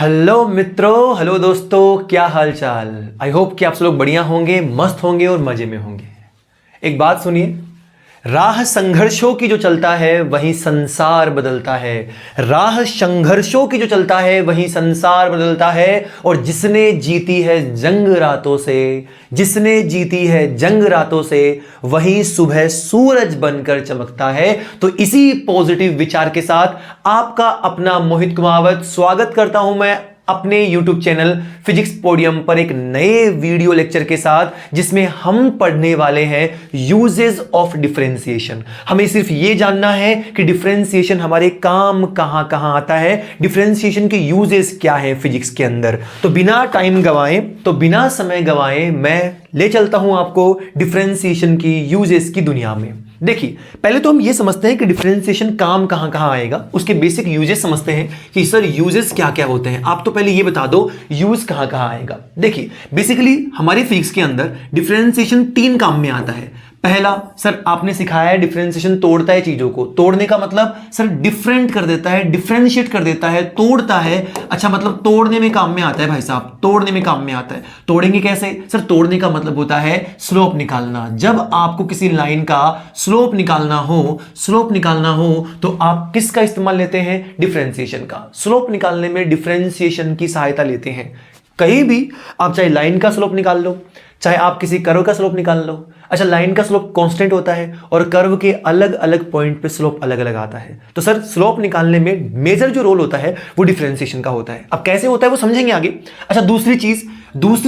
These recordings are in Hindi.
हेलो मित्रों, हेलो दोस्तों, क्या हाल चाल। आई होप कि आप सब लोग बढ़िया होंगे, मस्त होंगे और मजे में होंगे। एक बात सुनिए, राह संघर्षों की जो चलता है वहीं संसार बदलता है। राह संघर्षों की जो चलता है वहीं संसार बदलता है। और जिसने जीती है जंग रातों से, जिसने जीती है जंग रातों से, वहीं सुबह सूरज बनकर चमकता है। तो इसी पॉजिटिव विचार के साथ आपका अपना मोहित कुमावत स्वागत करता हूं मैं अपने YouTube चैनल फिजिक्स पोडियम पर एक नए वीडियो लेक्चर के साथ, जिसमें हम पढ़ने वाले हैं यूजेस ऑफ डिफरेंशिएशन। हमें सिर्फ ये जानना है कि डिफरेंशिएशन हमारे काम कहां कहां आता है, डिफरेंशिएशन के यूजेस क्या है फिजिक्स के अंदर। तो बिना टाइम गवाएं, तो बिना समय गवाएं, मैं ले चलता हूं आपको डिफरेंशिएशन की यूजेस की दुनिया में। देखिए, पहले तो हम ये समझते हैं कि डिफरेंशिएशन काम कहां कहां आएगा, उसके बेसिक यूजेस समझते हैं कि सर यूजेस क्या क्या होते हैं। आप तो पहले ये बता दो यूज कहां कहां आएगा। देखिए, बेसिकली हमारे फिजिक्स के अंदर डिफरेंशिएशन 3 काम में आता है। पहला, सर आपने सिखाया है डिफरेंशिएशन तोड़ता है चीजों को। तोड़ने का मतलब सर डिफरेंट कर देता है, डिफरेंशिएट कर देता है, तोड़ता है। अच्छा, मतलब तोड़ने में काम में आता है भाई साहब, तोड़ने में काम में आता है। तोड़ेंगे कैसे? सर तोड़ने का मतलब होता है स्लोप निकालना। जब आपको किसी लाइन का स्लोप निकालना हो, स्लोप निकालना हो तो आप किसका इस्तेमाल लेते हैं? डिफरेंशिएशन का। स्लोप निकालने में डिफरेंशिएशन की सहायता लेते हैं। कहीं भी आप चाहे लाइन का स्लोप निकाल लो, चाहे आप किसी कर्व का स्लोप निकाल लो। अच्छा, लाइन का स्लोप कांस्टेंट होता है और कर्व के अलग अलग पॉइंट पे स्लोप अलग अलग आता है। तो सर स्लोप निकालने में मेजर जो रोल होता है वो डिफरेंशिएशन का होता है। अब कैसे होता है वो समझेंगे आगे। अच्छा, दूसरी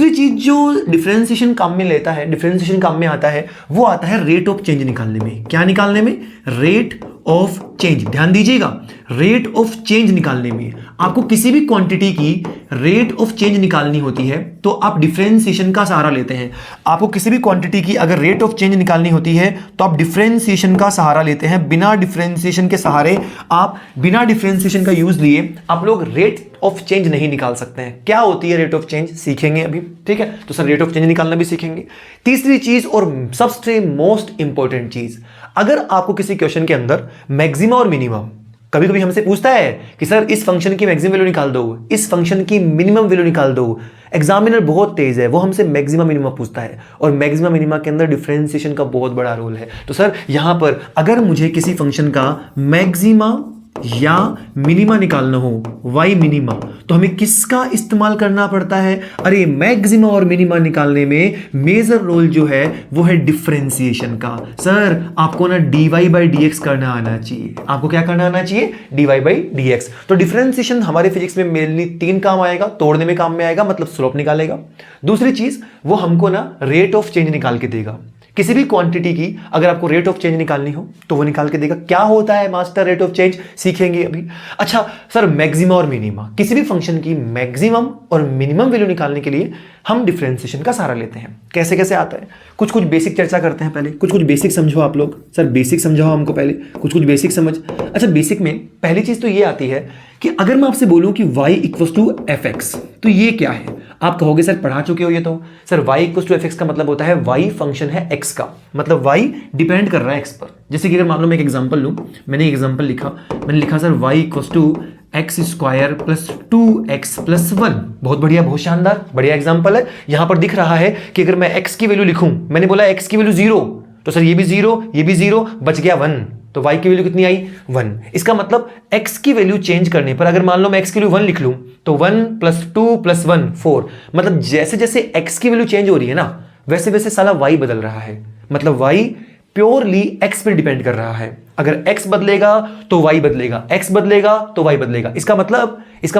चीज जो डिफरेंशिएशन काम में लेता है, डिफरेंशिएशन काम में आता है, वो आता है रेट ऑफ चेंज निकालने में। क्या निकालने में? Rate of change. ध्यान दीजिएगा, रेट ऑफ चेंज निकालने में आपको किसी भी क्वांटिटी की रेट ऑफ चेंज निकालनी होती है तो आप डिफरेंशिएशन का सहारा लेते हैं। आपको किसी भी क्वांटिटी की अगर रेट ऑफ चेंज निकालनी होती है तो आप डिफरेंशिएशन का सहारा लेते हैं। बिना डिफरेंशिएशन के सहारे, आप बिना डिफरेंशिएशन का यूज लिए आप लोग रेट ऑफ चेंज नहीं निकाल सकते हैं। क्या होती है रेट ऑफ चेंज, सीखेंगे अभी, ठीक है। तो सर रेट ऑफ चेंज निकालना भी सीखेंगे। तीसरी चीज और सबसे मोस्ट इंपॉर्टेंट चीज, अगर आपको किसी क्वेश्चन के अंदर मैक्सिमा और मिनिमम कभी कभी हमसे पूछता है कि सर इस फंक्शन की मैक्सिमम वैल्यू निकाल दो, इस फंक्शन की मिनिमम वैल्यू निकाल दो। एग्जामिनर बहुत तेज है, वो हमसे मैक्सिमा मिनिमा पूछता है और मैक्सिमा मिनिमा के अंदर डिफरेंशिएशन का बहुत बड़ा रोल है। तो सर यहां पर अगर मुझे किसी फंक्शन का मैक्सिमा या मिनिमा निकालना हो, वाई मिनिमा, तो हमें किसका इस्तेमाल करना पड़ता है? अरे मैक्सिमा और मिनिमा निकालने में मेजर रोल जो है वो है डिफरेंशिएशन का। सर आपको ना dy बाई डी एक्स करना आना चाहिए। आपको क्या करना आना चाहिए? dy by d x. तो डिफरेंशिएशन हमारे फिजिक्स में मेनली 3 काम आएगा। तोड़ने में काम में आएगा, मतलब स्लोप निकालेगा। दूसरी चीज, वो हमको ना रेट ऑफ चेंज निकाल के देगा। किसी भी क्वांटिटी की अगर आपको रेट ऑफ चेंज निकालनी हो तो वो निकाल के देगा। क्या होता है मास्टर रेट ऑफ चेंज, सीखेंगे अभी। अच्छा सर, मैक्सिमा और मिनिमा, किसी भी फंक्शन की मैक्सिमम और मिनिमम वैल्यू निकालने के लिए हम डिफरेंशिएशन का सहारा लेते हैं। कैसे कैसे आता है, कुछ बेसिक चर्चा करते हैं। पहले कुछ बेसिक समझो आप लोग। सर बेसिक समझाओ हमको पहले, कुछ बेसिक समझ। अच्छा, बेसिक में पहली चीज तो ये आती है कि अगर मैं आपसे बोलूं कि y equal to f x, तो ये क्या है? आप कहोगे सर पढ़ा चुके हो ये तो। Sir y equal to f x का मतलब होता है y फंक्शन है x का, मतलब y डिपेंड कर रहा है x पर। जैसे कि अगर मान लो मैं एक एग्जांपल लूं, मैंने एग्जांपल लिखा, मैंने लिखा sir y equal to x square plus 2x plus 1। बहुत बढ़िया, बहुत शानदार, बढ़िया एग्जांपल है। यहां पर दिख रहा है कि अगर मैं x की वैल्यू लिखूं, मैंने बोला x की वैल्यू 0, तो सर ये भी 0, ये भी 0, बच गया 1। तो y की वैल्यू कितनी आई? 1। इसका मतलब x की वैल्यू चेंज करने पर, अगर मान लो मैं x की वैल्यू 1 लिख लूं तो 1 प्लस 2 प्लस 1 4। मतलब जैसे जैसे x की वैल्यू चेंज हो रही है ना, वैसे वैसे साला y बदल रहा है। मतलब y प्योरली x पर डिपेंड कर रहा है। अगर x बदलेगा तो y बदलेगा, x बदलेगा तो y बदलेगा। इसका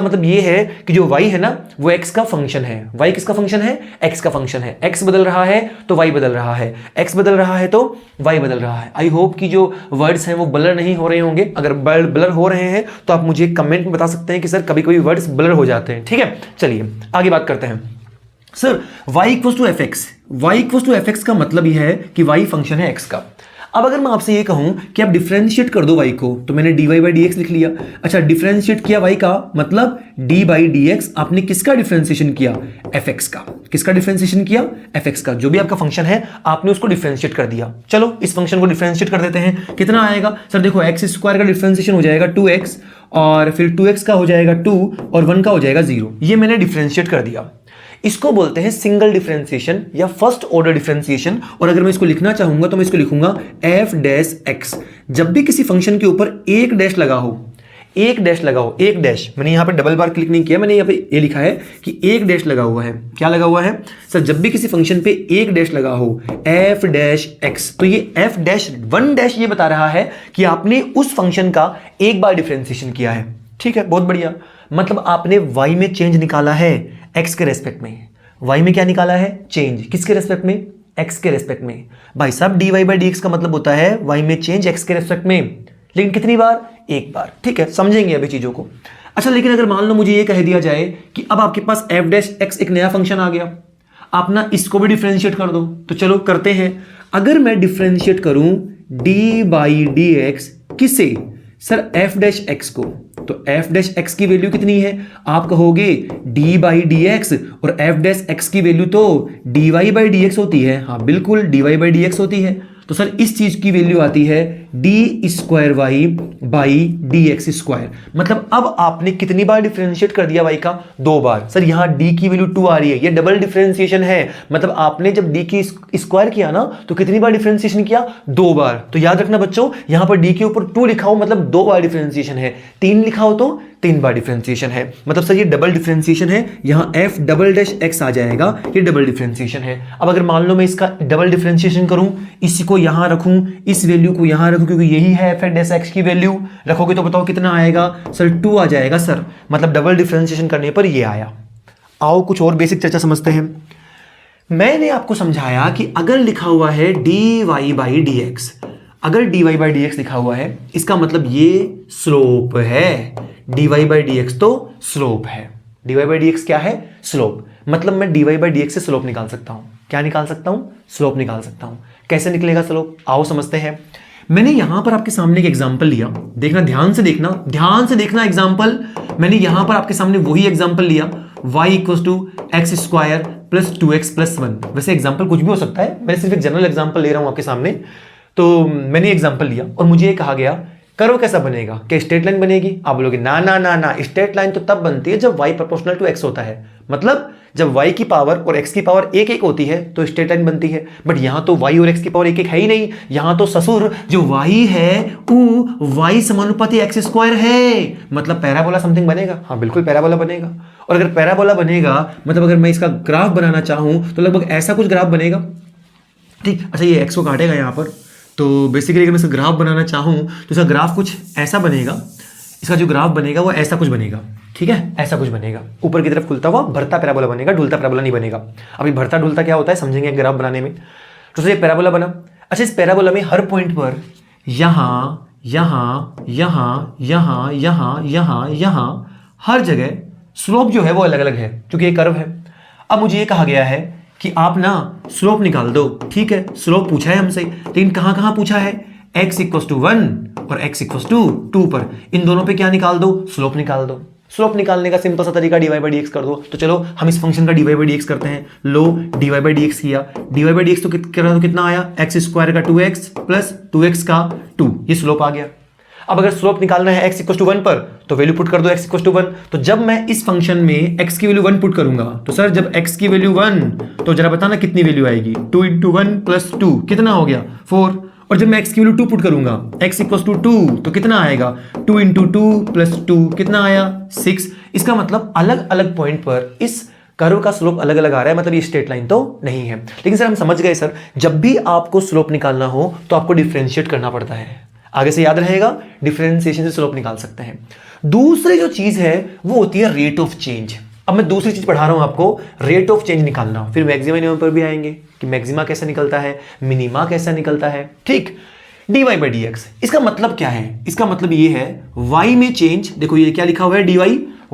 मतलब ये है कि जो y है ना वो x का फंक्शन है। y किसका फंक्शन है? x का फंक्शन है। x बदल रहा है तो y बदल रहा है, x बदल रहा है तो y बदल रहा है। आई होप कि जो वर्ड्स हैं वो ब्लर नहीं हो रहे होंगे। अगर ब्लर हो रहे हैं तो आप मुझे कमेंट में बता सकते हैं कि सर कभी कभी वर्ड्स ब्लर हो जाते हैं, ठीक है। चलिए आगे बात करते हैं। Sir y equal to f x, y equal to f x का मतलब यह है कि y फंक्शन है x का। अब अगर मैं आपसे ये कहूं कि आप डिफरेंशिएट कर दो y को, तो मैंने dy बाई डी एक्स लिख लिया। अच्छा, डिफरेंशिएट किया y का मतलब d बाई डी एक्स। आपने किसका डिफरेंशिएशन किया? fx का। किसका डिफरेंशिएशन किया? fx का। जो भी आपका फंक्शन है आपने उसको डिफरेंशिएट कर दिया। चलो इस फंक्शन को डिफरेंशिएट कर देते हैं। कितना आएगा? सर देखो, एक्स स्क्वायर का डिफरेंशिएशन हो जाएगा 2x और फिर 2x का हो जाएगा 2 और 1 का हो जाएगा 0। ये मैंने डिफरेंशिएट कर दिया। इसको बोलते हैं सिंगल डिफरेंशिएशन या फर्स्ट ऑर्डर डिफरेंशिएशन। और अगर मैं इसको लिखना चाहूंगा तो मैं इसको लिखूंगा f डैश x। जब भी किसी फंक्शन के ऊपर एक डैश लगा हो, एक डैश लगा हो, एक डैश, मैंने यहां पे डबल बार क्लिक नहीं किया, मैंने यहां पे ये लिखा है कि एक डैश लगा हुआ है। क्या लगा हुआ है सर? जब भी किसी फंक्शन पे एक डैश लगा हो, f डैश x, तो ये f डैश 1 डैश ये बता रहा है कि आपने उस फंक्शन का एक बार डिफरेंशिएशन किया है। ठीक है, बहुत बढ़िया। मतलब आपने y में चेंज निकाला है x के रेस्पेक्ट में। y में क्या निकाला है? चेंज। किसके रेस्पेक्ट में? x के रेस्पेक्ट में। भाई साहब dy बाई dx का मतलब होता है y में चेंज x के रेस्पेक्ट में, लेकिन कितनी बार? एक बार। ठीक है, समझेंगे अभी चीजों को। अच्छा, लेकिन अगर मान लो मुझे ये कह दिया जाए कि अब आपके पास f डैश x एक नया फंक्शन आ गया, आप ना इसको भी डिफरेंशिएट कर दो। तो चलो करते हैं। अगर मैं डिफरेंशिएट करूं डी बाई डी एक्स, किसे सर? f डैश x को। तो f डैश x की वैल्यू कितनी है? आप कहोगे d बाई डी एक्स, और f डैश x की वैल्यू तो dy बाई डी एक्स होती है। हाँ बिल्कुल, dy बाई डी एक्स होती है। तो सर इस चीज की वैल्यू आती है d square y by d x square. मतलब अब आपने कितनी बार डिफरेंशिएट कर दिया y का? 2 बार। सर यहां d की वैल्यू 2 आ रही है, ये डबल डिफरेंशिएशन है। मतलब आपने जब d की स्क्वायर किया ना, तो कितनी बार डिफरेंशिएशन किया? 2 बार। तो याद रखना बच्चों, यहां पर d के ऊपर 2 लिखा हो मतलब 2 बार डिफरेंशिएशन है, 3 लिखा हो तो 3 बार डिफरेंशिएशन है। मतलब सर ये डबल डिफरेंशिएशन है। यहां f डबल डैश x आ जाएगा, ये डबल डिफरेंशिएशन है। अब अगर मान लो मैं इसका डबल डिफरेंशिएशन करूं, इसी को यहां रखूं, इस वैल्यू को यहां रखूं, क्योंकि यही है f डैश x की वैल्यू, रखोगे तो बताओ कितना आएगा सर? 2 आ जाएगा सर। मतलब डबल डिफरेंशिएशन करने पर ये आया। आओ कुछ और बेसिक चर्चा समझते हैं। मैंने आपको समझाया कि अगर लिखा हुआ है dy बाई dx, अगर dy बाई dx लिखा हुआ है, इसका मतलब ये स्लोप है। dy बाई dx तो स्लोप है। dy बाई dx क्या है? स्लोप। मतलब मैं dy बाई dx से स्लोप निकाल सकता हूं। क्या निकाल सकता हूं? स्लोप निकाल सकता हूं। कैसे निकलेगा स्लोप? आओ समझते हैं। मैंने यहां पर आपके सामने एक एग्जांपल लिया, देखना, ध्यान से देखना, ध्यान से देखना एग्जांपल। मैंने यहां पर आपके सामने वही एग्जांपल लिया, y equal to x square plus 2x plus 1। वैसे एग्जांपल कुछ भी हो सकता है, मैं सिर्फ एक जनरल एग्जांपल ले रहा हूं आपके सामने। तो मैंने एग्जांपल लिया और मुझे कहा गया कर्व कैसा बनेगा? क्या स्ट्रेट लाइन बनेगी? आप बोलोगे ना ना ना ना, स्ट्रेट लाइन तो तब बनती है जब y प्रोपोर्शनल टू x होता है। मतलब जब y की पावर और x की पावर एक एक होती है तो स्ट्रेट लाइन बनती है। बट यहां तो y और x की पावर एक एक है ही नहीं। यहां तो ससुर जो y है वो y समानुपाती x स्क्वायर है। मतलब पैराबोला समथिंग बनेगा। हाँ बिल्कुल पैराबोला बनेगा। और अगर पैराबोला बनेगा मतलब अगर मैं इसका ग्राफ बनाना चाहूं तो लगभग ऐसा कुछ ग्राफ बनेगा। ठीक, अच्छा ये x को काटेगा यहां पर, तो बेसिकली अगर मैं इसका ग्राफ बनाना चाहूं तो इसका ग्राफ कुछ ऐसा बनेगा। इसका जो ग्राफ बनेगा वो ऐसा कुछ बनेगा। ठीक है, ऐसा कुछ बनेगा, ऊपर की तरफ खुलता हुआ भरता पैराबोला बनेगा, ढुलता पैराबोला नहीं बनेगा। अभी भरता ढुलता क्या होता है समझेंगे ग्राफ बनाने में। तो ये पैराबोला बना। अच्छा, इस पैराबोला में हर पॉइंट पर यहां यहां यहां यहां यहां यहां यहां हर जगह स्लोप जो है वो अलग अलग है, क्योंकि ये कर्व है। अब मुझे ये कहा गया है कि आप ना स्लोप निकाल दो। ठीक है, स्लोप पूछा है हमसे, लेकिन कहां कहां पूछा है? x इक्वल टू 1 और x इक्वल टू 2 पर। इन दोनों पे क्या निकाल दो? स्लोप निकाल दो। स्लोप निकालने का सिंपल सा तरीका dy बाई dx कर दो। तो चलो हम इस फंक्शन का dy बाई dx करते हैं। लो dy बाई dx किया, dy बाई dx तो कितना आया? x स्क्वायर का 2x प्लस 2x का 2, ये स्लोप आ गया। अब अगर स्लोप निकालना है x इक्वल टू 1 पर तो वैल्यू पुट कर दो x इक्वल टू 1। तो जब मैं इस फंक्शन में x की वैल्यू 1 पुट करूंगा तो सर जब x की वैल्यू 1 तो जरा बताना कितनी वैल्यू आएगी? 2 इंटू 1 प्लस 2 कितना हो गया? 4। और जब मैं x की वैल्यू 2 पुट करूंगा x इक्वल टू 2 तो कितना आएगा? 2 इंटू 2 प्लस 2 कितना आया? 6। इसका मतलब अलग अलग पॉइंट पर इस कर्व का स्लोप अलग अलग आ रहा है, मतलब ये स्ट्रेट लाइन तो नहीं है। लेकिन सर हम समझ गए सर, जब भी आपको स्लोप निकालना हो तो आपको डिफरेंशिएट करना पड़ता है। आगे से याद रहेगा, डिफरेंशिएशन से स्लोप निकाल सकते हैं। दूसरी जो चीज है वो होती है रेट ऑफ चेंज। अब मैं दूसरी चीज पढ़ा रहा हूं आपको, रेट ऑफ चेंज निकालना। फिर मैक्सिमा मिनिमम पर भी आएंगे कि मैक्सिमा कैसा निकलता है, मिनिमा कैसा निकलता है। ठीक, dy बाई dx, इसका मतलब क्या है? इसका मतलब ये है y में चेंज। देखो ये क्या लिखा हुआ है? dy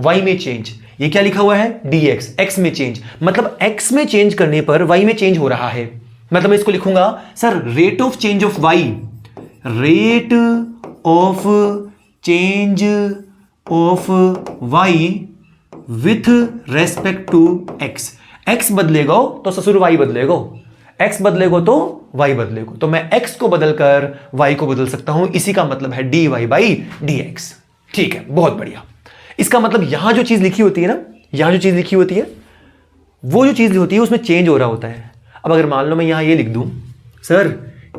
y में चेंज। ये क्या लिखा हुआ है? dx x में चेंज। मतलब x में चेंज करने पर y में चेंज हो रहा है। मतलब मैं इसको लिखूंगा sir rate of change of y, rate of change of y with respect to x। x बदलेगा तो ससुर y बदलेगा, x बदलेगा तो y बदलेगा। तो मैं x को बदलकर y को बदल सकता हूं, इसी का मतलब है dy बाई dx। ठीक है, बहुत बढ़िया। इसका मतलब यहां जो चीज लिखी होती है ना, यहां जो चीज लिखी होती है वो जो चीज होती है उसमें चेंज हो रहा होता है। अब अगर मान लो मैं यहां ये लिख दूं, sir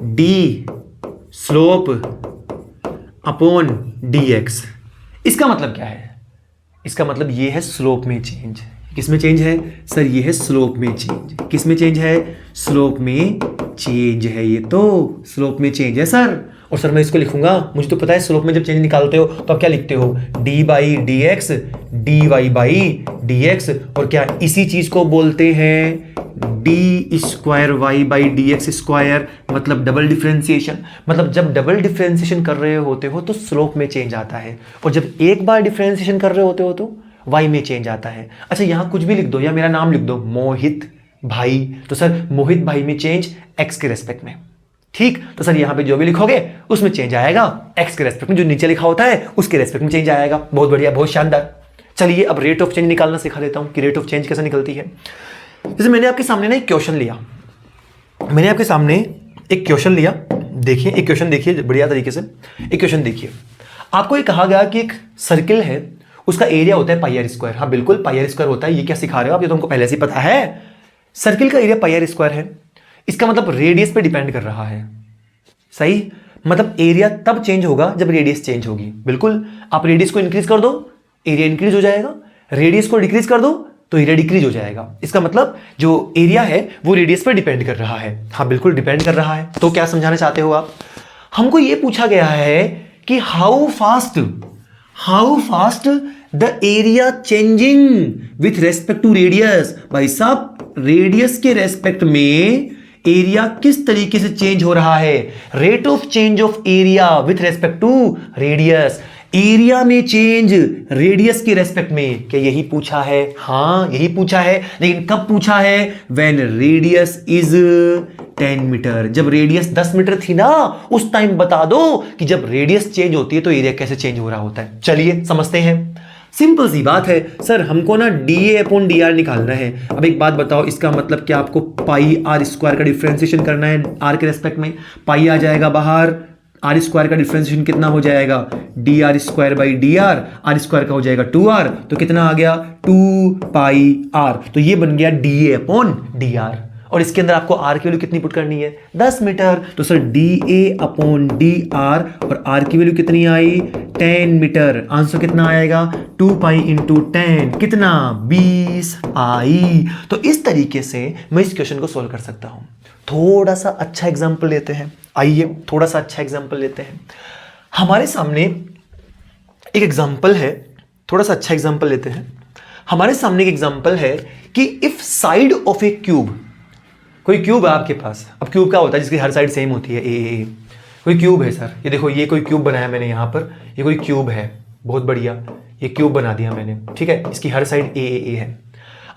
D slope upon D x, इसका मतलब क्या है? इसका मतलब ये है स्लोप में चेंज। किस में चेंज है सर? ये है स्लोप में चेंज। किस में चेंज है? स्लोप में चेंज है। ये तो स्लोप में चेंज है सर। और सर मैं इसको लिखूंगा, मुझे तो पता है स्लोप में जब चेंज निकालते हो तो आप क्या लिखते हो? D by d x d y by d x. और क्या इसी चीज को बोलते हैं d square y by d x square, मतलब डबल डिफरेंशिएशन। मतलब जब डबल डिफरेंशिएशन कर रहे होते हो तो स्लोप में चेंज आता है, और जब एक बार डिफरेंशिएशन कर रहे होते हो तो वाई में चेंज आता है। अच्छा यहां कुछ भी लिख दो या मेरा नाम लिख दो मोहित भाई, तो सर मोहित भाई में चेंज एक्स के रेस्पेक्ट में। ठीक, तो सर यहां पे जो भी लिखोगे उसमें चेंज आएगा एक्स के रेस्पेक्ट में, जो नीचे लिखा होता है उसके रेस्पेक्ट में चेंज आएगा। बहुत बढ़िया, बहुत शानदार। चलिए अब रेट ऑफ चेंज निकालना सिखा देता हूं कि रेट ऑफ चेंज कैसे निकलती है। जैसे मैंने आपके सामने ना एक क्वेश्चन लिया, मैंने आपके सामने एक क्वेश्चन लिया। देखिए एक क्वेश्चन देखिए बढ़िया तरीके से। एक क्वेश्चन देखिए, आपको ये कहा गया कि एक सर्किल है, उसका एरिया होता है पाई आर स्क्वायर। हाँ बिल्कुल पाई आर स्क्वायर होता है। ये क्या सिखा रहे हो आप? ये तो हमको पहले से ही पता है। सर्किल का एरिया पाई आर स्क्वायर है। इसका मतलब रेडियस पे डिपेंड कर रहा है। सही, मतलब एरिया तब चेंज होगा जब रेडियस चेंज होगी। बिल्कुल, आप रेडियस को इंक्रीज कर दो एरिया इंक्रीज हो जाएगा, रेडियस को डिक्रीज कर दो तो एरिया डिक्रीज हो जाएगा। इसका मतलब जो एरिया है वो रेडियस पर डिपेंड कर रहा है। हाँ बिल्कुल डिपेंड कर रहा है। तो क्या समझाना चाहते हो आप? हमको ये पूछा गया है कि how fast the area changing with respect to radius. भाई साहब रेडियस के रेस्पेक्ट में एरिया किस तरीके से चेंज हो रहा है? Rate of change of area with respect to radius. Area में चेंज रेडियस के रेस्पेक्ट में, क्या यही पूछा है? हाँ यही पूछा है, लेकिन कब पूछा है? When radius is 10 metre. जब रेडियस 10 मीटर थी ना, उस टाइम बता दो कि जब रेडियस चेंज होती है तो एरिया कैसे चेंज हो रहा होता है। चलिए समझते हैं। सिंपल सी बात है सर, हमको ना D A upon D R निकालना है। अब एक बात बताओ, इसका मतलब क्या आपको पाई आर स्क्वायर का डिफरेंशिएशन करना है आर के रेस्पेक्ट में? पाई आ जाएगा बाहर, आर स्क्वायर का डिफरेंशिएशन कितना हो जाएगा? D r square by d r, r square का हो जाएगा 2r, तो कितना आ गया? 2 पाई आर। तो ये बन गया D A upon D R. और इसके अंदर आपको आर की वैल्यू कितनी पुट करनी है? 10 मीटर। तो sir D A upon D R, और आर की वैल्यू कितनी आई? 10 मीटर। आंसर कितना आएगा? 2 पाई इंटू 10, कितना? 20 आई। तो इस तरीके से मैं इस क्वेश्चन को सोल्व कर सकता हूं। थोड़ा सा अच्छा एग्जाम्पल लेते हैं। आइए थोड़ा सा अच्छा एग्जाम्पल लेते हैं। हमारे सामने एक एग्जाम्पल है, थोड़ा सा अच्छा एग्जाम्पल लेते हैं। हमारे सामने एक एग्जाम्पल है कि if side of a cube, कोई क्यूब है आपके पास। अब क्यूब क्या होता है? जिसकी हर साइड सेम होती है, ए। कोई क्यूब है सर, ये देखो ये कोई क्यूब बनाया मैंने यहाँ पर, ये कोई क्यूब है, बहुत बढ़िया, ये क्यूब बना दिया मैंने, ठीक है। इसकी हर साइड ए है।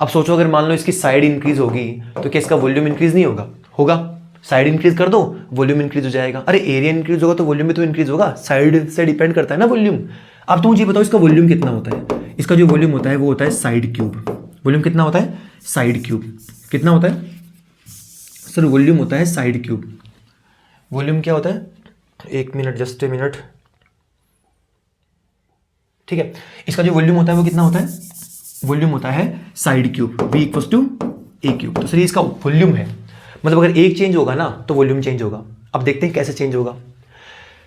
अब सोचो अगर मान लो इसकी साइड इंक्रीज होगी तो क्या इसका वॉल्यूम इंक्रीज नहीं होगा? होगा। साइड इंक्रीज कर दो, वॉल्यूम इंक्रीज हो जाएगा। अरे एरिया इंक्रीज होगा तो वॉल्यूम भी तो इंक्रीज होगा, साइड से डिपेंड करता है ना वॉल्यूम। अब तुम मुझे बताओ इसका वॉल्यूम कितना होता है? इसका जो वॉल्यूम होता है वो होता है साइड क्यूब। वॉल्यूम कितना होता है? Side cube. कितना होता है सर? वॉल्यूम होता है साइड क्यूब। वॉल्यूम क्या होता है? एक मिनट, जस्ट ए मिनट, ठीक है। इसका जो वॉल्यूम होता है वो कितना होता है? वॉल्यूम होता है side cube, v equals to a cube. तो सर इसका वॉल्यूम है, मतलब अगर एक चेंज होगा ना तो वॉल्यूम चेंज होगा। अब देखते हैं कैसे चेंज होगा।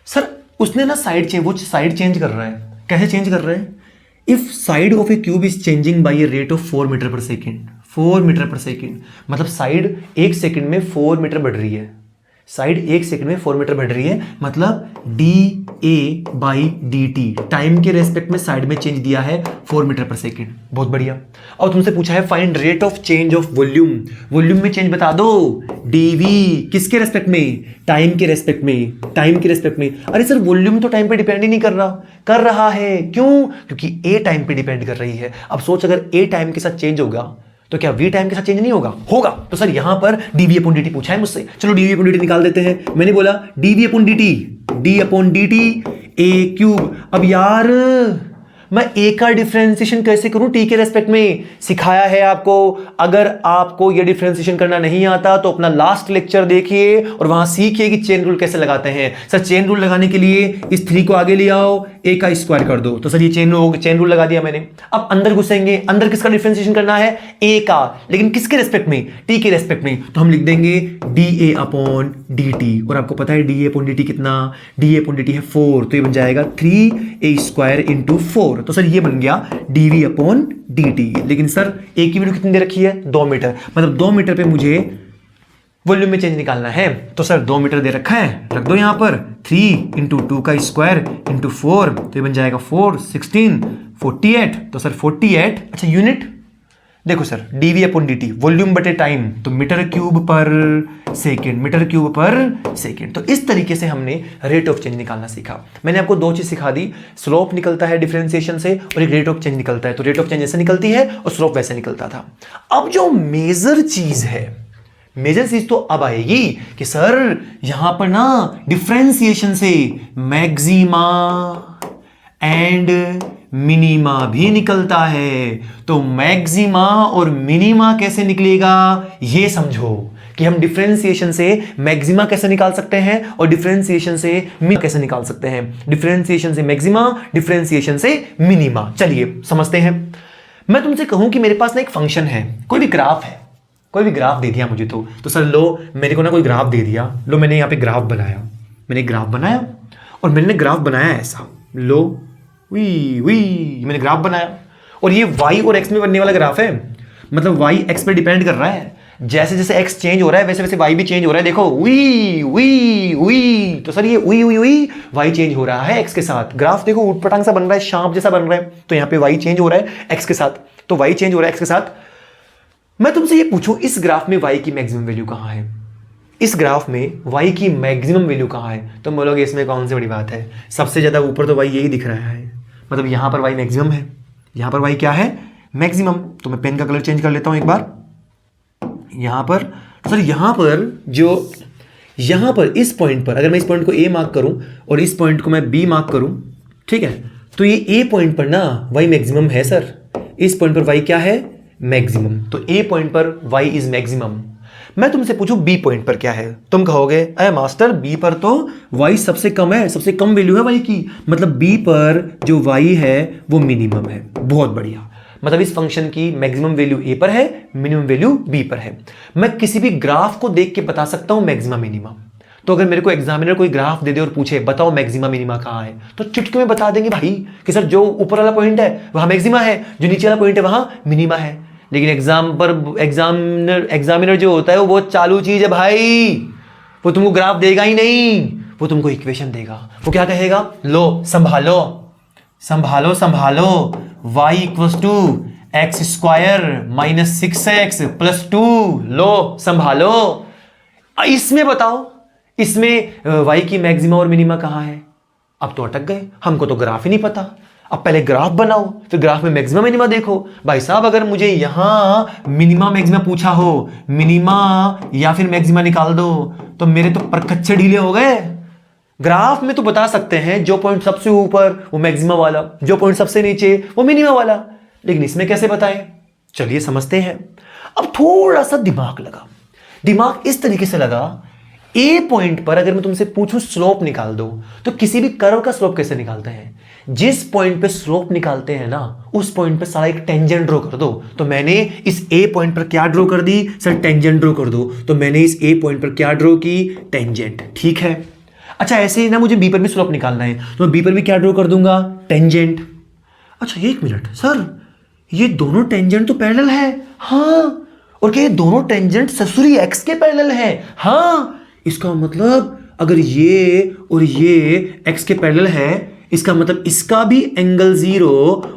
सर उसने ना वो साइड चेंज कर रहा है। कैसे चेंज कर रहा है? If side of a cube is changing by a rate of 4 metre per second. 4 metre per second मतलब साइड 1 सेकेंड में 4 मीटर बढ़ रही है। साइड 1 सेकंड में 4 मीटर बढ़ रही है, मतलब D A by D T, time के रेस्पेक्ट में साइड में चेंज दिया है 4 मीटर पर सेकंड। बहुत बढ़िया। और तुमसे पूछा है find rate of change of volume. Volume में चेंज बता दो। डीवी किसके रेस्पेक्ट में? टाइम के रेस्पेक्ट में। टाइम के रेस्पेक्ट में। अरे सर वॉल्यूम तो टाइम पे डिपेंड ही नहीं कर रहा है। क्यों? क्योंकि ए टाइम पे डिपेंड कर रही है। अब सोच अगर ए टाइम के साथ चेंज होगा तो क्या वी टाइम के साथ चेंज नहीं होगा? होगा। तो सर यहां पर डीवी अपॉन डी टी पूछा है मुझसे। चलो डीवी अपॉन डी टी निकाल देते हैं। मैंने बोला d v upon D t, d upon D t a cube. अब यार मैं ए का डिफरेंशिएशन कैसे करूं टी के रेस्पेक्ट में, सिखाया है आपको। अगर आपको ये डिफरेंशिएशन करना नहीं आता तो अपना लास्ट लेक्चर देखिए और वहां सीखिए कि चेन रूल कैसे लगाते हैं। सर चेन रूल लगाने के लिए इस 3 को आगे ले आओ, ए का स्क्वायर कर दो, तो सर ये चेन रूल लगा दिया मैंने। अब अंदर घुसेंगे, अंदर किसका डिफरेंशिएशन करना है, ए का, लेकिन किसके रेस्पेक्ट में, टी के रेस्पेक्ट में, तो हम लिख देंगे D A upon D T, और आपको पता है D A upon D T कितना, D A upon D T है 4, तो ये बन जाएगा 3a स्क्वायर इंटू 4, तो सर ये बन गया dv अपॉन dt। लेकिन सर ए की वैल्यू कितनी दे रखी है, 2 मीटर, मतलब 2 मीटर पे मुझे वॉल्यूम में चेंज निकालना है, तो सर 2 मीटर दे रखा है, रख दो यहां पर 3 इंटू 2 का स्क्वायर इंटू 4, तो ये बन जाएगा 4 16 48, तो सर 48, अच्छा यूनिट देखो sir dv upon dt volume बटे टाइम, तो मीटर क्यूब पर सेकेंड, मीटर क्यूब पर सेकेंड। तो इस तरीके से हमने रेट ऑफ चेंज निकालना सीखा। मैंने आपको 2 चीज सिखा दी, स्लोप निकलता है डिफरेंशिएशन से और एक रेट ऑफ चेंज निकलता है, तो रेट ऑफ चेंज ऐसे निकलती है और स्लोप वैसे निकलता था। अब जो मेजर चीज है, मेजर चीज तो अब आएगी कि सर यहां पर ना डिफरेंशिएशन से मैक्सिमा एंड मिनिमा भी निकलता है, तो मैक्सिमा और मिनिमा कैसे निकलेगा ये समझो, कि हम डिफरेंशिएशन से मैक्सिमा कैसे निकाल सकते हैं और डिफरेंशिएशन से मिनिमा कैसे निकाल सकते हैं, डिफरेंशिएशन से मैक्सिमा, डिफरेंशिएशन से मिनिमा। चलिए समझते हैं। मैं तुमसे कहूं कि मेरे पास ना एक फंक्शन है, कोई भी ग्राफ है, कोई भी ग्राफ दे दिया मुझे, तो सर लो मेरे को ना कोई ग्राफ दे दिया, लो मैंने यहां पे ग्राफ बनाया, मैंने ग्राफ बनाया और मैंने ग्राफ बनाया ऐसा, लो मैंने ग्राफ बनाया और ये y और x में बनने वाला ग्राफ है, मतलब y x पे डिपेंड कर रहा है, जैसे जैसे x चेंज हो रहा है वैसे वैसे y भी चेंज हो रहा है। देखो वी, तो सर ये वी y चेंज हो रहा है x के साथ। ग्राफ देखो ऊटपटांग सा बन रहा है, सांप जैसा बन रहा है, तो यहाँ पे y चेंज हो रहा है x के साथ, तो y चेंज हो रहा है x के साथ। मैं तुमसे ये पूछूं इस ग्राफ में y की मैक्सिमम वैल्यू कहां है, इस ग्राफ में y की मैक्सिमम वैल्यू कहां है, तो बोलोगे इसमें कौन सी बड़ी बात है, सबसे ज्यादा ऊपर तो y यही दिख रहा है, मतलब यहां पर y मैक्सिमम है, यहां पर y क्या है, मैक्सिमम। तो मैं पेन का कलर चेंज कर लेता हूं एक बार, यहां पर सर यहां पर जो यहां पर इस पॉइंट पर अगर मैं इस पॉइंट को a मार्क करूं और इस पॉइंट को मैं b मार्क करूं, ठीक है, तो ये a पॉइंट पर ना y मैक्सिमम है सर, इस पॉइंट पर y क्या है, मैक्सिमम, तो a पॉइंट पर y इज मैक्सिमम। मैं तुमसे पूछूं b पॉइंट पर क्या है, तुम कहोगे अरे मास्टर b पर तो y सबसे कम है, सबसे कम वैल्यू है y की, मतलब b पर जो y है वो मिनिमम है। बहुत बढ़िया, मतलब इस फंक्शन की मैक्सिमम वैल्यू a पर है, मिनिमम वैल्यू b पर है। मैं किसी भी ग्राफ को देख के बता सकता हूं मैक्सिमम मिनिमम। तो अगर मेरे को एग्जामिनर कोई ग्राफ दे दे और पूछे बताओ मैक्सिमा मिनिमा कहां है, तो चुटकी में बता देंगे भाई कि सर जो ऊपर वाला पॉइंट है वहां मैक्सिमा है, जो नीचे वाला पॉइंट है वहां मिनिमा है। लेकिन एग्जामिनर जो होता है वो बहुत चालू चीज है भाई, वो तुमको ग्राफ देगा ही नहीं, वो तुमको इक्वेशन देगा। वो क्या कहेगा, लो संभालो संभालो संभालो, y equals to x square minus 6x plus 2, लो संभालो। इसमें बताओ, इसमें y की मैक्सिमा और मिनिमा कहां है। अब तो अटक गए, हमको तो ग्राफ ही नहीं पता। अब पहले ग्राफ बनाओ, फिर ग्राफ में मैक्सिमा मिनिमा देखो। भाई साहब अगर मुझे यहां मिनिमा मैक्सिमा पूछा हो, मिनिमा या फिर मैक्सिमा निकाल दो, तो मेरे तो परखच्चे ढीले हो गए। ग्राफ में तो बता सकते हैं जो पॉइंट सबसे ऊपर वो मैक्सिमा वाला, जो पॉइंट सबसे नीचे वो मिनिमा वाला, लेकिन इसमें कैसे बताएं। चलिए समझते हैं। अब थोड़ा सा दिमाग लगा, दिमाग इस तरीके से लगा, ए पॉइंट पर अगर मैं तुमसे पूछूं स्लोप निकाल दो, तो किसी भी कर्व का स्लोप कैसे निकालते हैं। जिस पॉइंट पे स्लोप निकालते हैं ना, उस पॉइंट पे सारा एक टेंजेंट ड्रॉ कर दो। तो मैंने इस ए पॉइंट पर क्या ड्रॉ कर दी, सर टेंजेंट ड्रॉ कर दो। तो मैंने इस ए पॉइंट पर क्या ड्रॉ की, टेंजेंट। ठीक है, अच्छा ऐसे ही ना मुझे बी पर भी स्लोप निकालना है, तो मैं बी पर भी क्या ड्रॉ कर दूंगा, टेंजेंट। अच्छा एक मिनट सर, ये दोनों टेंजेंट तो पैरेलल है। हाँ, और क्या ये दोनों टेंजेंट ससुरी एक्स के पैरेलल है। हाँ, इसका मतलब अगर ये और ये एक्स के पैरेलल है, इसका मतलब इसका भी एंगल 0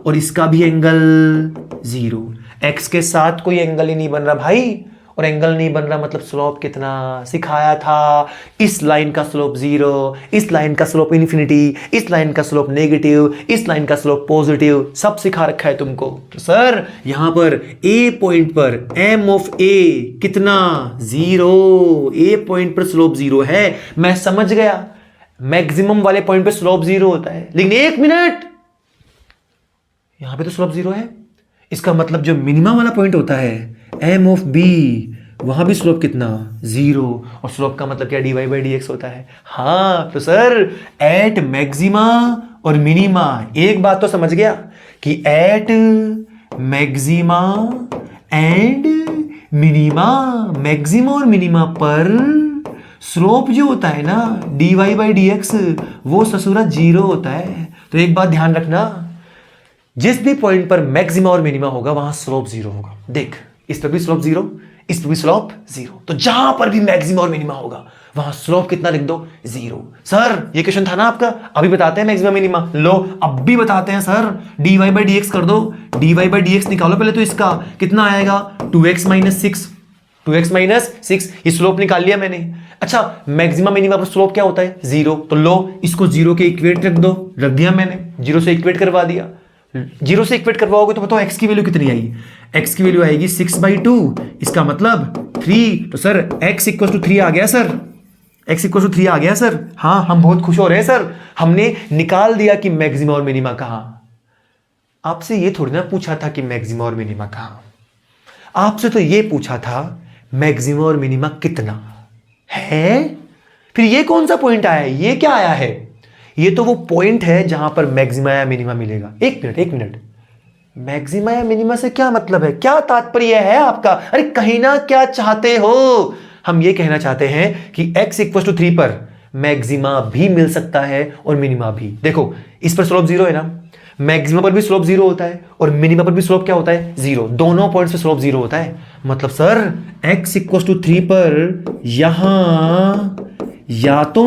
और इसका भी एंगल 0। एक्स के साथ कोई एंगल ही नहीं बन रहा भाई, और एंगल नहीं बन रहा मतलब स्लोप कितना सिखाया था। इस लाइन का स्लोप 0, इस लाइन का स्लोप इन्फिनिटी, इस लाइन का स्लोप नेगेटिव, इस लाइन का स्लोप पॉजिटिव, सब सिखा रखा है तुमको। तो सर यहां पर ए पॉइंट पर एम ऑफ ए कितना, 0। ए पॉइंट पर स्लोप 0 है, मैं समझ गया मैक्सिमम वाले पॉइंट पे स्लोप 0 होता है। लेकिन एक मिनट, यहां पे तो स्लोप 0 है। इसका मतलब जो मिनिमा वाला पॉइंट होता है एम ऑफ बी, वहां भी स्लोप कितना 0, और स्लोप का मतलब क्या dy/dx होता है। हाँ तो सर एट मैक्सिमा और मिनिमा, एक बात तो समझ गया कि at maxima and minima, maxima और मिनिमा पर स्लोप जो होता है ना dy/dx वो ससुरा 0 होता है। तो एक बात ध्यान रखना, जिस भी पॉइंट पर मैक्सिमा और मिनिमा होगा वहां स्लोप 0 होगा। देख इस पर भी स्लोप 0, इस पर भी स्लोप 0, तो जहां पर भी मैक्सिमा और मिनिमा होगा वहां स्लोप कितना लिख दो 0। सर ये क्वेश्चन था ना आपका, अभी बताते हैं मैक्सिमा मिनिमा। लो अब भी बताते हैं सर, dy/dx कर दो, dy/dx निकालो पहले तो इसका कितना आएगा 2x - 6, 2x - 6, ये स्लोप निकाल लिया मैंने। अच्छा मैक्सिमा मिनिमा पर स्लोप क्या होता है 0, तो लो इसको 0 के इक्वेट रख दो, रख दिया मैंने, 0 से इक्वेट करवा दिया। 0 से इक्वेट करवाओगे तो बताओ x की वैल्यू कितनी आएगी, x की वैल्यू आएगी 6/2, इसका मतलब 3। तो सर x = 3 आ गया सर, x = 3 आ गया सर। हाँ हम बहुत खुश हो रहे हैं सर, हमने निकाल दिया कि मैक्सिमा और मिनिमा कहां। आपसे ये थोड़ी ना पूछा था कि मैक्सिमा और मिनिमा कहां, आपसे तो ये पूछा था मैक्सिमा और मिनिमा कितना है। फिर ये कौन सा पॉइंट आया है, ये क्या आया है, ये तो वो पॉइंट है जहां पर मैक्सिमा या मिनिमा मिलेगा। एक मिनट, मैक्सिमा या मिनिमा से क्या मतलब है, क्या तात्पर्य है आपका, अरे कहीं ना क्या चाहते हो। हम ये कहना चाहते हैं कि x = 3 पर मैक्सिमा भी मिल सकता है और मिनिमा भी। देखो इस पर स्लोप 0 है ना, मैक्सिमा पर भी स्लोप 0 होता है और मिनिमा पर भी स्लोप क्या होता है 0, दोनों पॉइंट्स पे स्लोप 0 होता है। मतलब सर x = 3 पर यहां या तो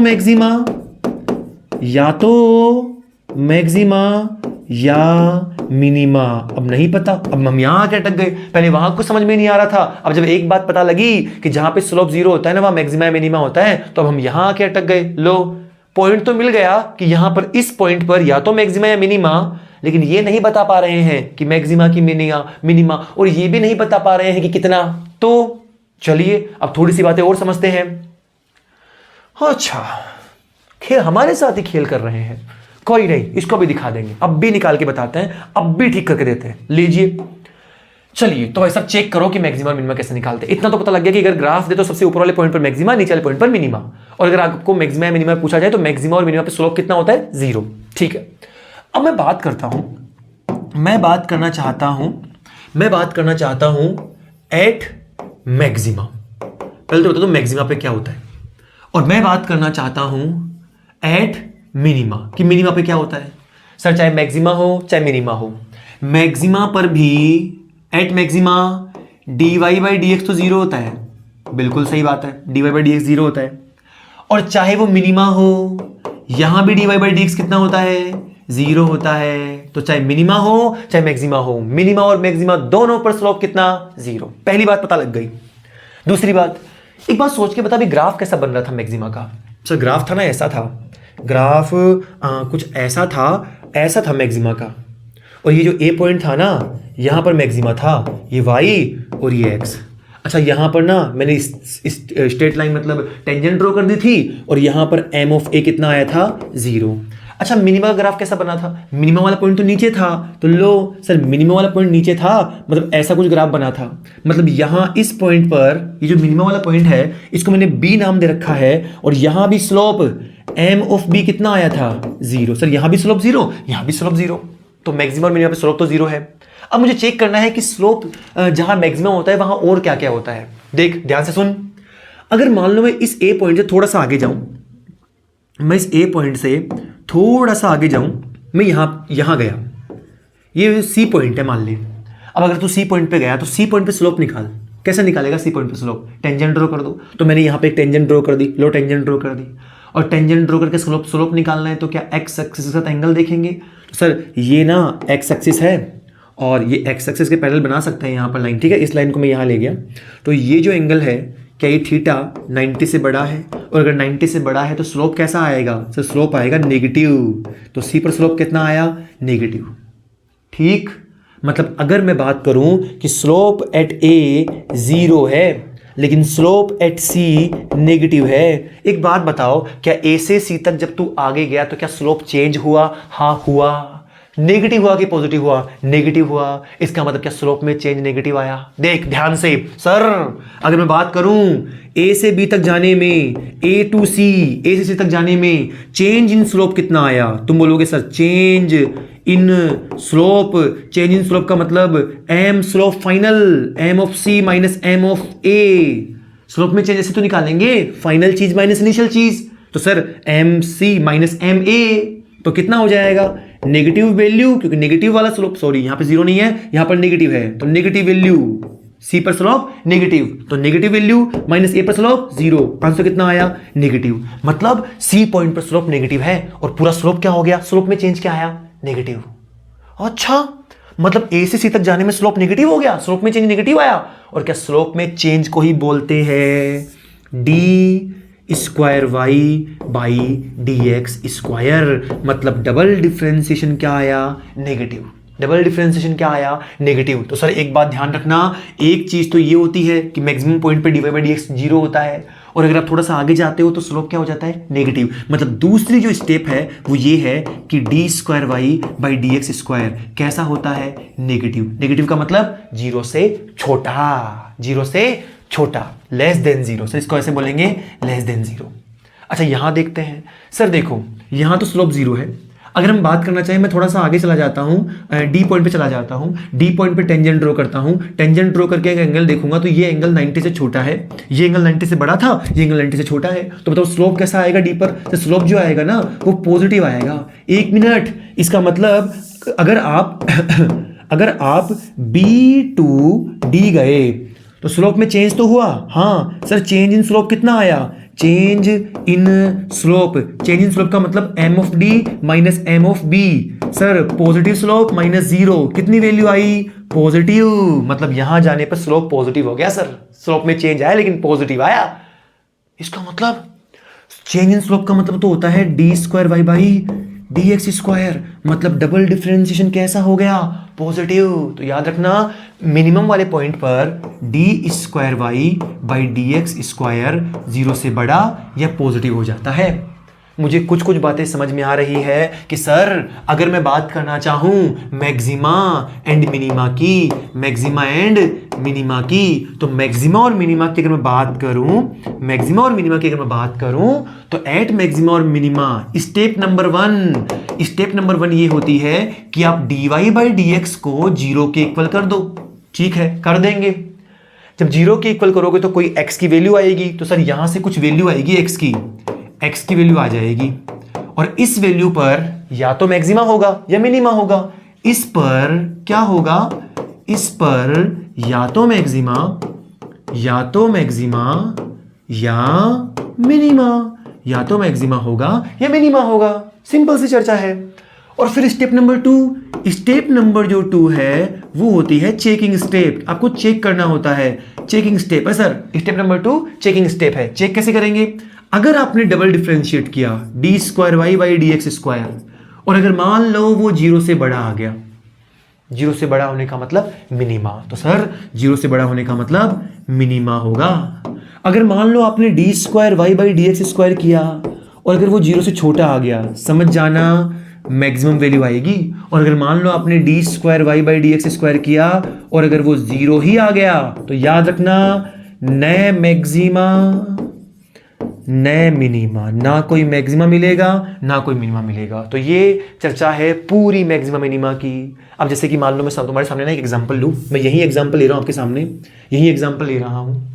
मैक्सिमा या मिनिमा, अब नहीं पता, अब हम यहां आके अटक गए, पहले वहां कुछ समझ में नहीं आ रहा था, अब जब एक बात पता लगी कि जहां पे स्लोप 0 होता है ना वहां मैक्सिमा या मिनिमा होता है, तो अब हम यहां आके अटक गए। लो पॉइंट तो मिल गया कि यहां पर इस पॉइंट पर या तो मैक्सिमा या मिनिमा, लेकिन ये नहीं बता पा रहे हैं कि मैक्सिमा की मिनिमा, और ये भी नहीं बता पा रहे हैं कि कितना। तो चलिए अब थोड़ी सी बातें और समझते हैं। अच्छा खेल हमारे साथ ही खेल कर रहे हैं, कोई नहीं इसको भी दिखा देंगे, अब भी निकाल के बताते हैं, अब भी ठीक करके देते हैं। लीजिए चलिए तो ऐसा चेक करो कि मैक्सिमा और मिनिमा कैसे निकालते हैं। इतना तो पता लग गया कि अगर ग्राफ दे तो सबसे ऊपर वाले पॉइंट पर मैक्सिमा, नीचे वाले पॉइंट पर मिनिमा, और अगर आपको मैक्सिमा या मिनिमा पूछा जाए तो मैक्सिमा और मिनिमा पे स्लोप कितना होता है 0। ठीक है, अब मैं बात करना चाहता हूं एट मैक्सिमा। पहले तो बता दो मैक्सिमा पे क्या होता है, और मैं बात करना चाहता हूं एट मिनिमा कि मिनिमा पे क्या होता है। सर चाहे मैक्सिमा हो चाहे मिनिमा हो, मैक्सिमा पर भी एट मैक्सिमा dy/dx तो 0 होता है, बिल्कुल सही बात है, dy/dx 0 होता है। और चाहे वो मिनिमा हो, यहां भी dy/dx कितना होता है 0 होता है। तो चाहे मिनिमा हो चाहे मैक्सिमा हो, मिनिमा और मैक्सिमा दोनों पर स्लोप कितना 0। पहली बात पता लग गई। दूसरी बात, एक बात सोच के बता भी ग्राफ कैसा बन रहा था मैक्सिमा का। सर ग्राफ था ना ऐसा था, ग्राफ कुछ ऐसा था मैक्सिमा का, और ये जो ए पॉइंट था ना यहां पर मैक्सिमा था, ये y और ये x। अच्छा यहां पर ना मैंने स्ट्रेट लाइन मतलब टेंजेंट ड्रॉ कर दी थी, और यहां पर m ऑफ a कितना आया था 0। अच्छा मिनिमा का ग्राफ कैसा बना था, मिनिमा वाला पॉइंट तो नीचे था, तो लो सर मिनिमा वाला पॉइंट नीचे था, मतलब ऐसा कुछ ग्राफ बना था। मतलब यहां इस पॉइंट पर ये जो मिनिमा वाला पॉइंट है इसको मैंने b नाम दे रखा है, और यहां भी स्लोप m ऑफ b कितना आया था 0। सर यहां भी स्लोप 0, यहां भी स्लोप 0, तो मैक्सिमम और मिनिमम पे स्लोप तो 0 है। अब मुझे चेक करना है कि स्लोप जहां मैक्सिमम होता है वहां और क्या क्या होता है। देख ध्यान से सुन, अगर मान लो मैं इस ए पॉइंट से थोड़ा सा आगे जाऊं, मैं यहां गया, ये सी पॉइंट है मान ले। अब अगर तू सी पॉइंट पे गया तो सी पॉइंट पे स्लोप निकाल, कैसे निकालेगा सी पॉइंट पे स्लोप, टेंजेंट ड्रॉ कर दो। तो मैंने यहां पे एक टेंजेंट ड्रॉ कर दी, लो टेंजेंट ड्रॉ कर दी, और टेंजेंट ड्रॉ करके स्लोप निकालना है तो क्या एक्स एक्सिस के साथ एंगल देखेंगे। तो सर ये ना एक्स एक्सिस है, और ये एक्स एक्सिस के पैरेलल बना सकते हैं यहाँ पर लाइन, ठीक है, इस लाइन को मैं यहाँ ले गया। तो ये जो एंगल है क्या ये थीटा 90 से बड़ा है, और अगर 90 से बड़ा है तो स्लोप कैसा आएगा, सर स्लोप आएगा नेगेटिव। तो सी पर स्लोप कितना आया नेगेटिव। ठीक, मतलब अगर मैं बात करूं कि स्लोप एट ए 0 है लेकिन स्लोप एट सी नेगेटिव है, एक बात बताओ क्या ए से सी तक जब तू आगे गया तो क्या स्लोप चेंज हुआ, हाँ हुआ। नेगेटिव हुआ कि पॉजिटिव हुआ? नेगेटिव हुआ। इसका मतलब क्या स्लोप में चेंज नेगेटिव आया? देख ध्यान से सर, अगर मैं बात करूं ए से बी तक जाने में, ए टू सी, ए से सी तक जाने में चेंज इन स्लोप कितना आया? तुम बोलोगे sir change in slope, change in slope का मतलब M slope final, M of C minus M of A. Slope में चेंज ऐसे तो निकालेंगे, फाइनल चीज माइनस इनिशियल चीज। तो sir M C minus M A तो कितना हो जाएगा? नेगेटिव वैल्यू, क्योंकि नेगेटिव वाला स्लोप, सॉरी यहां पे जीरो नहीं है, यहां पर नेगेटिव है, तो नेगेटिव वैल्यू सी पर स्लोप नेगेटिव, तो नेगेटिव वैल्यू माइनस ए पर स्लोप जीरो, आंसर कितना आया? नेगेटिव। मतलब सी पॉइंट पर स्लोप नेगेटिव है और पूरा स्लोप क्या हो गया? स्लोप में चेंज क्या आया? नेगेटिव। अच्छा, मतलब ए से सी तक जाने में स्लोप नेगेटिव हो गया, स्लोप में चेंज नेगेटिव आया। और क्या स्लोप में चेंज को ही बोलते हैं d square y by d x square. मतलब डबल डिफरेंशिएशन क्या आया? नेगेटिव। डबल डिफरेंशिएशन क्या आया? नेगेटिव। तो सर एक बात ध्यान रखना, एक चीज तो ये होती है कि मैक्सिमम पॉइंट पे d y by d x zero होता है, और अगर आप थोड़ा सा आगे जाते हो तो स्लोप क्या हो जाता है? नेगेटिव। मतलब दूसरी जो स्टेप है वो ये है कि d square y by d x square कैसा होता है? नेगेटिव। नेगेटिव का मतलब जीरो से छोटा, जीरो से छोटा, लेस देन जीरो। सर इसको ऐसे बोलेंगे, लेस देन जीरो। अच्छा यहां देखते हैं। सर देखो यहां तो स्लोप जीरो है, अगर हम बात करना चाहें, मैं थोड़ा सा आगे चला जाता हूं, डी पॉइंट पे चला जाता हूं, डी पॉइंट पे टेंजेंट ड्रॉ करता हूं, टेंजेंट ड्रॉ करके एक एंगल देखूंगा तो ये एंगल 90 से छोटा है, ये एंगल 90 से बड़ा था, ये एंगल 90 से छोटा है, तो बताओ स्लोप कैसा आएगा डी पर? तो स्लोप जो आएगा ना वो पॉजिटिव आएगा। एक मिनट, इसका मतलब अगर आप अगर आप बी टू डी गए तो स्लोप में चेंज तो हुआ। हाँ सर, चेंज इन स्लोप कितना आया? Change in slope, change in slope का मतलब M of D minus M of B. Sir positive slope minus zero, कितनी वैल्यू आई? पॉजिटिव। मतलब यहां जाने पर स्लोप पॉजिटिव हो गया सर, स्लोप में चेंज आया लेकिन पॉजिटिव आया। इसका मतलब चेंज इन स्लोप का मतलब तो होता है d square y by d x square. मतलब डबल डिफरेंशिएशन कैसा हो गया? पॉजिटिव। तो याद रखना, मिनिमम वाले पॉइंट पर d square y by d x square zero से बड़ा या पॉजिटिव हो जाता है। मुझे कुछ कुछ बातें समझ में आ रही है कि सर अगर मैं बात करना चाहूं मैक्सिमा एंड मिनिमा की, मैक्सिमा एंड मिनिमा की, तो मैक्सिमा और मिनिमा की अगर मैं बात करूं, मैक्सिमा और मिनिमा की अगर मैं बात करूं तो एट मैक्सिमा और मिनिमा स्टेप नंबर वन ये होती है कि आप d y by d x को जीरो के इक्वल कर दो। ठीक है, कर देंगे। जब जीरो के इक्वल करोगे तो कोई एक्स की वैल्यू आएगी, तो सर यहां से कुछ वैल्यू आएगी एक्स की वैल्यू आ जाएगी, और इस वैल्यू पर या तो मैक्सिमा होगा या मिनिमा होगा। इस पर क्या होगा? इस पर या तो मैक्सिमा या मिनिमा, या तो मैक्सिमा होगा या मिनिमा होगा। सिंपल सी चर्चा है। और फिर स्टेप नंबर जो टू है वो होती है चेकिंग स्टेप। आपको चेक करना होता है, चेकिंग स्टेप है sir. Step number 2 checking step है। चेक कैसे करेंगे? अगर आपने डबल डिफरेंशिएट किया d square y by d x square, और अगर मान लो वो जीरो से बड़ा आ गया, जीरो से बड़ा होने का मतलब मिनिमा, तो सर जीरो से बड़ा होने का मतलब मिनिमा होगा। अगर मान लो आपने d square y by d x square किया और अगर वो जीरो से छोटा आ गया, समझ जाना मैक्सिमम वैल्यू आएगी। और अगर मान लो आपने d square y by d x square किया और अगर वो जीरो ही आ गया, तो याद रखना नए मैक्सिमा नए मिनिमा, ना कोई मैक्सिमा मिलेगा ना कोई मिनिमा मिलेगा। तो ये चर्चा है पूरी मैक्सिमा मिनिमा की। अब जैसे कि मान लो मैं तुम्हारे सामने ना एक एग्जांपल लूँ, मैं यही एग्जांपल ले रहा हूँ आपके सामने, यही एग्जांपल ले रहा हूँ।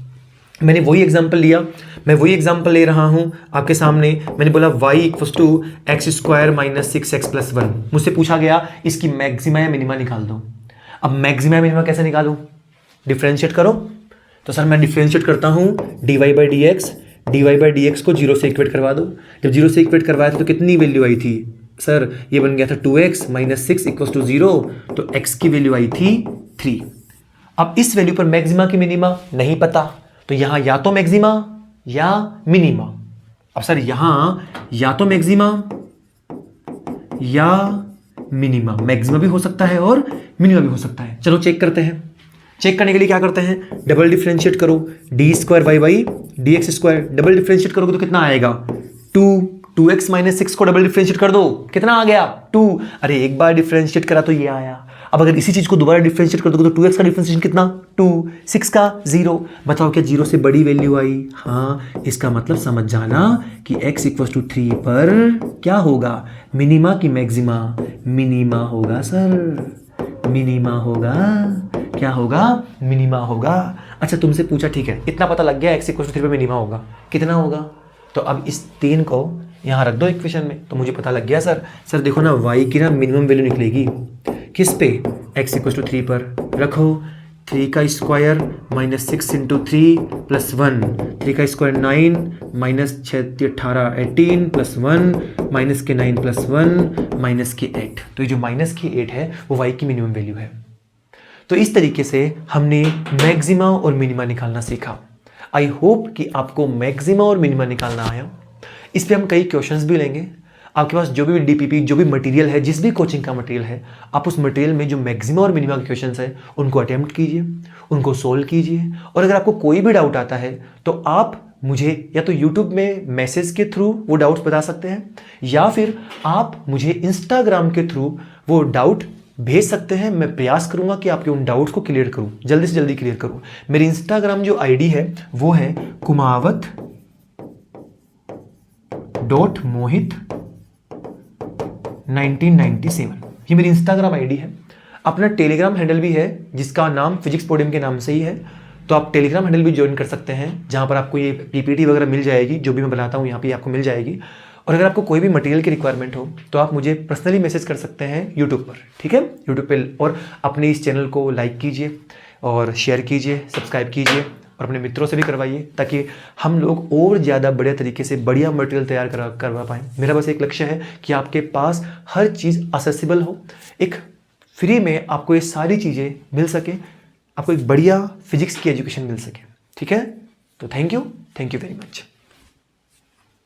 मैंने वही एग्जांपल लिया, मैं वही एग्जांपल ले रहा हूँ आपके सामने। मैंने बोला y equals to x square minus 6x plus 1। मुझसे पूछा गया इसकी मैक्सिमा या मिनिमा निकाल दो। अब मैक्सिमा या मिनिमा कैसे निकालूं? डिफरेंशिएट करो। तो सर मैं डिफरेंशिएट करता हूँ dy बाई डी एक्स को जीरो से इक्वेट करवा दो। जब जीरो से इक्वेट करवाया था तो कितनी वैल्यू आई थी? सर ये बन गया था 2x माइनस 6 इक्वल्स टू 0, तो x की वैल्यू आई थी 3। अब इस वैल्यू पर मैक्सिमा की मिनिमा नहीं पता, तो यहां या तो मैक्सिमा या मिनिमा। अब सर यहां या तो मैक्सिमा या मिनिमा, मैक्सिमा भी हो सकता है और मिनिमा भी हो सकता है। चलो चेक करते हैं। चेक करने के लिए क्या करते हैं? डबल डिफरेंशिएट करो d square y by d x square. Double differentiate करोगे तो कितना आएगा? 2 2x माइनस 6 को डबल डिफरेंशिएट कर दो, कितना आ गया 2। अरे एक बार डिफरेंशिएट करा तो ये आया। अब अगर इसी चीज को दोबारा डिफरेंशिएट कर दोगे तो 2x का डिफरेंशिएशन कितना 2, 6 का 0। बताओ क्या 0 से बड़ी वैल्यू आई? हाँ, इसका मतलब समझ जाना कि x इक्वल टू 3 पर क्या होगा, मिनिमा की मैक्सिमा? मिनिमा होगा सर, मिनिमा होगा। क्या होगा? मिनिमा होगा। अच्छा तुमसे पूछा, ठीक है इतना पता लग गया x इक्वल टू 3 पर मिनिमा होगा, कितना होगा? तो अब इस 3 को यहाँ रख दो इक्वेशन में, तो मुझे पता लग गया सर देखो ना y की ना मिनिमम वैल्यू निकलेगी किस पे? x इक्वल टू 3 पर। रखो 3 का स्क्वायर माइनस 6 इंटू 3 प्लस 1, 3 का स्क्वायर 9 माइनस 6 18 18 प्लस 1 माइनस के 9 प्लस 1 माइनस के 8। तो ये जो माइनस की 8 है वो y की मिनिमम वैल्यू है। तो इस तरीके से हमने मैक्सिमा और मिनिमा निकालना सीखा। आई होप कि आपको मैक्सिमा और मिनिमा निकालना आया। इस पे हम कई क्वेश्चंस भी लेंगे। आपके पास जो भी डीपीपी, जो भी मटेरियल है, जिस भी कोचिंग का मटेरियल है, आप उस मटेरियल में जो मैक्सिमा और मिनिमा के क्वेश्चंस है उनको अटेम्प्ट कीजिए, उनको सोल्व कीजिए। और अगर आपको कोई भी डाउट आता है तो आप मुझे या तो यूट्यूब में मैसेज के थ्रू वो डाउट्स बता सकते हैं, या फिर आप मुझे इंस्टाग्राम के थ्रू वो डाउट भेज सकते हैं। मैं प्रयास करूंगा कि आपके उन डाउट्स को क्लियर करूं, जल्दी से जल्दी क्लियर करूं। मेरी इंस्टाग्राम जो आईडी है वो है kumavat.mohit 1997। ये मेरी इंस्टाग्राम आईडी है। अपना टेलीग्राम हैंडल भी है जिसका नाम फिजिक्स पोडियम के नाम से ही है, तो आप टेलीग्राम हैंडल भी ज्वाइन कर सकते हैं, जहां पर आपको ये पीपीटी वगैरह मिल जाएगी, जो भी मैं बनाता हूं यहाँ पे आपको मिल जाएगी। और अगर आपको कोई भी मटेरियल की रिक्वायरमेंट हो तो आप मुझे पर्सनली मैसेज कर सकते हैं यूट्यूब पर, ठीक है, यूट्यूब पे। और अपने इस चैनल को लाइक कीजिए और शेयर कीजिए, सब्सक्राइब कीजिए और अपने मित्रों से भी करवाइए, ताकि हम लोग और ज़्यादा बढ़िया तरीके से बढ़िया मटेरियल तैयार करवा पाएँ। मेरा बस एक लक्ष्य है कि आपके पास हर चीज़ एक्सेसिबल हो, एक फ्री में आपको ये सारी चीज़ें मिल सके, आपको एक बढ़िया फिजिक्स की एजुकेशन मिल सके, ठीक है। तो थैंक यू वेरी मच।